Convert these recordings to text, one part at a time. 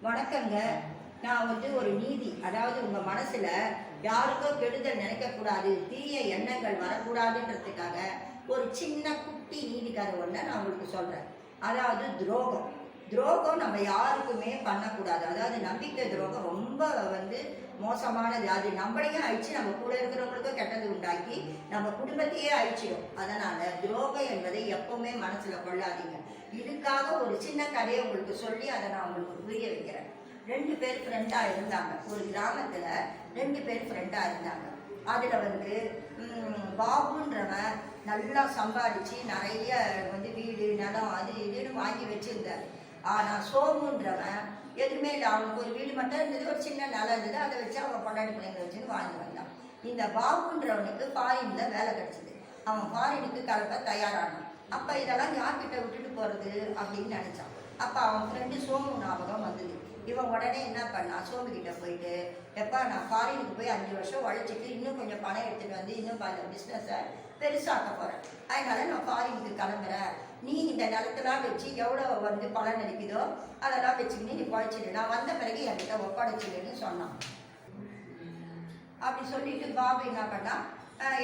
வணக்கங்க. நான் ஒரு நீதி, அதாவது உங்க மனசுல யாருக்கோ கெடுதல் நினைக்கக்கூடாது, தீய எண்ணங்கள் வரக்கூடாதுன்றதுக்காக ஒரு சின்ன குட்டி நீதி கதை ஒன்று நான் உங்களுக்கு சொல்றேன். அதாவது துரோகம். துரோகம் நம்ம யாருக்குமே பண்ணக்கூடாது. அதாவது நம்பிக்கை துரோகம் ரொம்ப மோசமானது. அது நம்மளையும் அழிச்சு நம்ம கூட இருக்கிறவங்களுக்கும் கெட்டது உண்டாக்கி நம்ம குடும்பத்தையே அழிச்சிடும். அதனால துரோகம் என்பதை எப்பவுமே மனசுல கொள்ளாதீங்க. இதுக்காக ஒரு சின்ன கதையை உங்களுக்கு சொல்லி அதை நான் உங்களுக்கு புரிய வைக்கிறேன். 2 பேர் ஃப்ரெண்டா இருந்தாங்க. ஒரு கிராமத்துல 2 பேர் ஃப்ரெண்டா இருந்தாங்க. அதுல பாபுன்றவன் நல்லா சம்பாதிச்சு நிறைய வீடு நிலம் அது இதுன்னு வாங்கி வச்சிருந்தாரு. ஆனா சோமுன்றவன் எதுவுமே இல்லை. அவனுக்கு ஒரு வீடு மட்டும் இருந்தது, ஒரு சின்ன நிலம் இருந்தது, அதை வச்சு அவன் கொண்டாடி பிள்ளைங்க வச்சுன்னு வாழ்ந்து வந்தான். இந்த பாபுன்றவனுக்கு ஃபாரின்ல வேலை கிடைச்சிது. அவன் ஃபாரினுக்கு கிளம்ப தயாரானான். அப்ப இதெல்லாம் யார்கிட்ட விட்டுட்டு போறது அப்படின்னு நினைச்சான். அப்ப அவன் ஃப்ரெண்டு சோமு ஞாபகம் வந்தது. இவன் உடனே என்ன பண்ணா, சோமு கிட்ட போயிட்டு, எப்பா நான் ஃபாரினுக்கு போய் 5 வருஷம் உழைச்சிட்டு இன்னும் கொஞ்சம் பணம் எடுத்துட்டு வந்து இன்னும் பல பிஸ்னஸை பெருசாக்க போறேன். அதனால நான் ஃபாரினுக்கு கிளம்புறேன். நீ இந்த நிலத்தெல்லாம் வச்சு எவ்வளோ பலன் அளிக்குதோ அதெல்லாம் வச்சுக்கின்னு நீ குழைச்சிடு. நான் வந்த பிறகு என்கிட்ட ஒப்படைச்சிடுன்னு சொன்னான். அப்படி சொல்லிட்டு பாபு என்ன பண்ணா,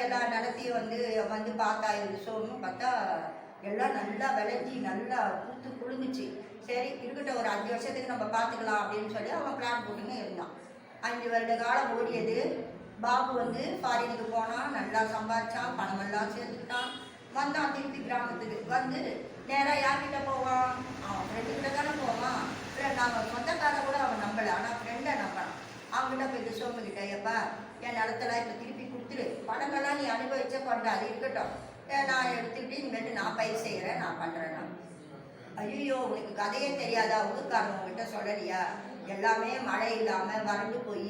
எல்லா நிலத்தையும் பார்த்தா. இது சோமு பார்த்தா எல்லாம் நல்லா விளைஞ்சி நல்லா பூத்து குழுங்குச்சு. சரி இருக்கட்டும், ஒரு 5 வருஷத்துக்கு நம்ம பார்த்துக்கலாம் அப்படின்னு சொல்லி அவன் பிளான் போட்டுன்னு இருந்தான். 5 வருட காலம் ஓடியது. பாபு ஃபாரினுக்கு போனான், நல்லா சம்பாதிச்சான், பணமெல்லாம் சேர்த்துக்கிட்டான். வந்தான் திருப்பி கிராமத்துக்கு. நேராக யார்கிட்ட போவான்? அவன் ஃப்ரெண்டுக்கிட்ட தானே போவான். நாங்கள் சொந்தக்கார கூட அவன் நம்பலை, ஆனால் ஃப்ரெண்டை நம்பலாம். அவங்ககிட்ட போயிட்டு சோமுகிட்ட, எப்பா என் நிலத்தெல்லாம் இப்போ திருப்பி கொடுத்துரு, பணங்கள்லாம் நீ அனுபவிச்ச கொண்டாது இருக்கட்டும், நான் எடுத்துக்கிட்டு இனிமேட்டு நான் பயிர் செய்கிறேன், நான் பண்ணுறேன்னா. ஐயோ உனக்கு கதையே தெரியாதா? ஊருக்காரன் உங்ககிட்ட சொல்லலையா? எல்லாமே மழை இல்லாமல் வறண்டு போய்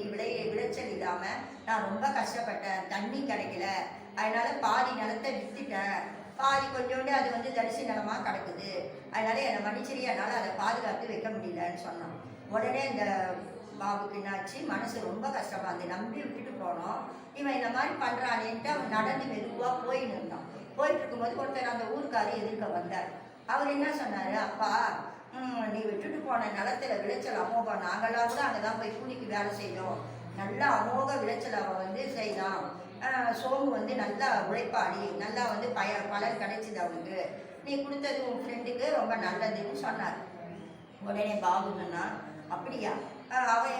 விளைச்சல் இல்லாமல் நான் ரொம்ப கஷ்டப்பட்டேன், தண்ணி கிடைக்கல, அதனால பாதி நிலத்தை விற்றுட்டேன், பாதி கொஞ்சோண்டு அது தரிசி நிலமாக கிடக்குது, அதனால என்னை மன்னிச்சிரி, என்னால் அதை பாதுகாத்து வைக்க முடியலன்னு சொன்னான். உடனே இந்த பாபுக்கு என்னாச்சு, மனசு ரொம்ப கஷ்டமா இருந்து நம்பி விட்டுட்டு போனோம். இவன் இந்த மாதிரி பண்றானேன்ட்டு அவன் நடந்து மெதுவாக போயின்னு இருந்தான். போயிட்டு இருக்கும்போது ஒருத்தர் அந்த ஊருக்காரர் எதிர்க்க வந்தார். அவர் என்ன சொன்னாரு, அப்பா நீ விட்டுட்டு போன நிலத்துல விளைச்சல் அமோகம், நாங்களாம் கூட அங்கதான் போய் கூலிக்கு வேலை செய்தோம், நல்லா அமோக விளைச்சல் அவன் செய்தான். சோமு நல்லா உழைப்பாடி, நல்லா பலன் கிடைச்சிது அவனுக்கு, நீ கொடுத்தது உன் ஃப்ரெண்டுக்கு ரொம்ப நல்லதுன்னு சொன்னார். உடனே பாபு சொன்னா, அப்படியா? அவன்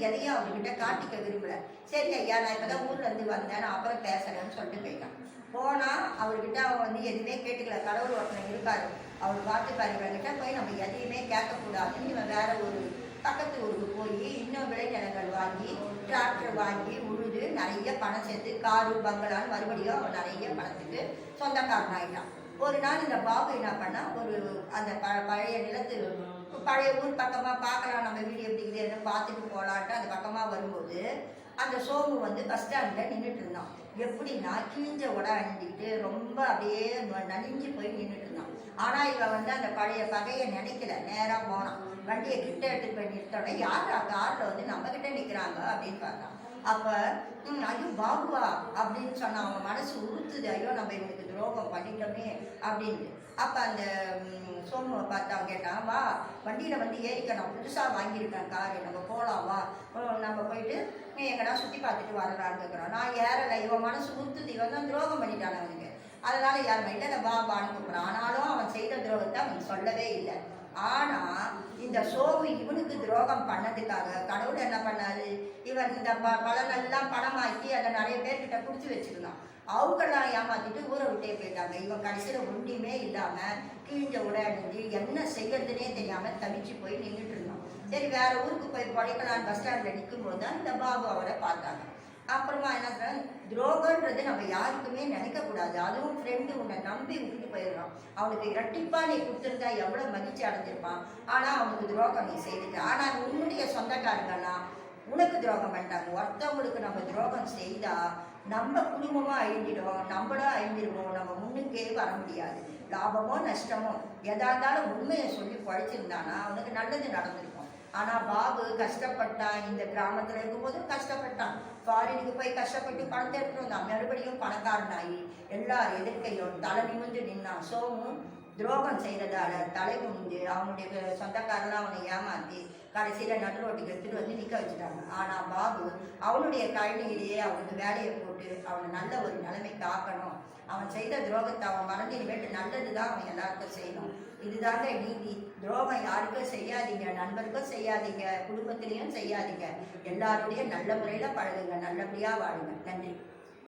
எதையும் அவர்கிட்ட காட்டிக்க விரும்பல. சரி ஐயா, நான் இப்பதான் ஊர்ல இருந்து வந்தேன், நான் அப்புறம் பேசுறேன்னு சொல்லிட்டு போயிட்டான். போனா அவர்கிட்ட அவன் எதுவுமே கேட்டுக்கல. கடவுள் ஒருத்தன் இருக்காரு, அவர் பார்த்துப்பாரு. இவன்கிட்ட போய் நம்ம எதையுமே கேட்கக்கூடாதுன்னு இவன் வேற ஒரு பக்கத்து ஊருக்கு போய் இன்னும் விளைநிலங்கள் வாங்கி டிராக்டர் வாங்கி உழுது நிறைய பணம் சேர்த்து காரு பங்களான்னு மறுபடியும் அவன் நிறைய பணத்துக்கு சொந்தக்காரன் ஆயிட்டான். ஒரு நாள் இந்த பாபு என்ன பண்ணா, அந்த பழைய நிலத்து பழைய ஊர் பக்கமா பார்க்கலாம், நம்ம வீடு எப்படி இருக்குது பார்த்துட்டு போகலான்ட்டு அந்த பக்கமா வரும்போது அந்த சோமு பஸ் ஸ்டாண்ட்ல நின்றுட்டு இருந்தான். எப்படின்னா கிழிஞ்ச உடை அணிஞ்சிக்கிட்டு ரொம்ப அப்படியே நலிஞ்சு போய் நின்றுட்டு இருந்தான். ஆனா இவன் அந்த பழைய பகையை நினைக்கல. நேரா போனான், வண்டியை கிட்ட எடுத்துட்டு போய் நிறுத்தோட, யார் கார்ல நம்ம கிட்ட நிக்கிறாங்க அப்படின்னு பார்த்தான். அப்ப ஐயோ பாபுவா அப்படின்னு சொன்னான். அவன் மனசு உறுத்துது, ஐயோ நம்ம இவனுக்கு துரோகம் பண்ணிட்டோமே அப்படின்னு. அப்ப அந்த சோமுவை பார்த்து அவன் கேட்டான், வா வண்டியில ஏறிக்க, நான் புதுசா வாங்கியிருக்கேன் காரு, நம்ம போலாம் வா, நம்ம போயிட்டு நீ எங்கடா சுத்தி பார்த்துட்டு வரலான்னு இருக்கிறான். நான் ஏறலை, இவன் மனசு உறுத்துது, இவன் தான் துரோகம் பண்ணிட்டான் அவனுக்கு, அதனால யார் மைட்ட பாபான்னு கூப்பிடான். ஆனாலும் அவன் செய்த துரோகத்தை அவன் சொல்லவே இல்லை. ஆனா இந்த சோமு இவனுக்கு துரோகம் பண்ணதுக்காக கடவுள் என்ன பண்ணாரு, இவன் இந்த பலனெல்லாம் பணமாக்கி அதை நிறைய பேர்கிட்ட குடிச்சு வச்சிருந்தான். அவங்கெல்லாம் ஏமாத்திட்டு ஊரை விட்டே போயிட்டாங்க. இவன் கடைசியில ஒன்றுமே இல்லாம கிழிஞ்ச உடை அணிஞ்சு என்ன செய்யறதுனே தெரியாம தவிச்சு போய் நின்றுட்டு இருந்தான். சரி வேற ஊருக்கு போய் பழைக்கலான்னு பஸ் ஸ்டாண்ட்ல நிற்கும் போது தான் இந்த பாபு அவரை பார்த்தாங்க. அப்புறமா என்ன சொல்றாங்க, துரோகன்றது நம்ம யாருக்குமே நினைக்க கூடாது. அதுவும் ஃப்ரெண்டு உன்னை நம்பி விட்டுட்டு போயிடுறான், அவனுக்கு இரட்டிப்பா நீ கொடுத்துருந்தா எவ்வளவு மகிழ்ச்சி அடைஞ்சிருப்பான். ஆனா அவனுக்கு துரோகம் நீ செய்துட்ட. ஆனா உன்னுடைய சொந்தக்காரங்கெல்லாம் உனக்கு துரோகம் பண்ணிட்டாங்க. ஒருத்தவங்களுக்கு நம்ம துரோகம் செய்தா நம்ம குடும்பமா அழிஞ்சிடுவோம், நம்மளும் அழிஞ்சிடுவோம், நம்ம முன்னுக்கே வர முடியாது. லாபமோ நஷ்டமோ எதா இருந்தாலும் உண்மையை சொல்லி பழிச்சிருந்தானா அவனுக்கு நல்லது நடந்திருக்கும். ஆனா பாபு கஷ்டப்பட்டான், இந்த கிராமத்துல இருக்கும்போதும் கஷ்டப்பட்டான், ஃபாரினுக்கு போய் கஷ்டப்பட்டு பணத்தை எடுத்துட்டு வந்தான், மறுபடியும் பணக்காரனாகி எல்லார் எதிர்க்கையும் தலை நிமிந்து நின்னான். சோமு துரோகம் செய்ததால தலை குனிஞ்சு அவனுடைய சொந்தக்காரெல்லாம் அவனை ஏமாற்றி கடைசியில் நடு ரோட்டுக்கு எடுத்துகிட்டு வந்து நிற்க வச்சுட்டாங்க. ஆனால் பாபு அவனுடைய கழனியிலேயே அவனுக்கு வேலையை போட்டு அவனை நல்ல ஒரு நிலைமைக்கு ஆக்கணும். அவன் செய்த துரோகத்தை அவன் மறந்து இனிமேட்டு நல்லது தான் அவன் எல்லாருக்கும் செய்யணும். இதுதாங்க நீதி. துரோகம் யாருக்கும் செய்யாதீங்க, நண்பருக்கும் செய்யாதீங்க, குடும்பத்திலையும் செய்யாதீங்க. எல்லாருடைய நல்ல முறையில் பழகுங்க, நல்லபடியாக வாழுங்க. நன்றி.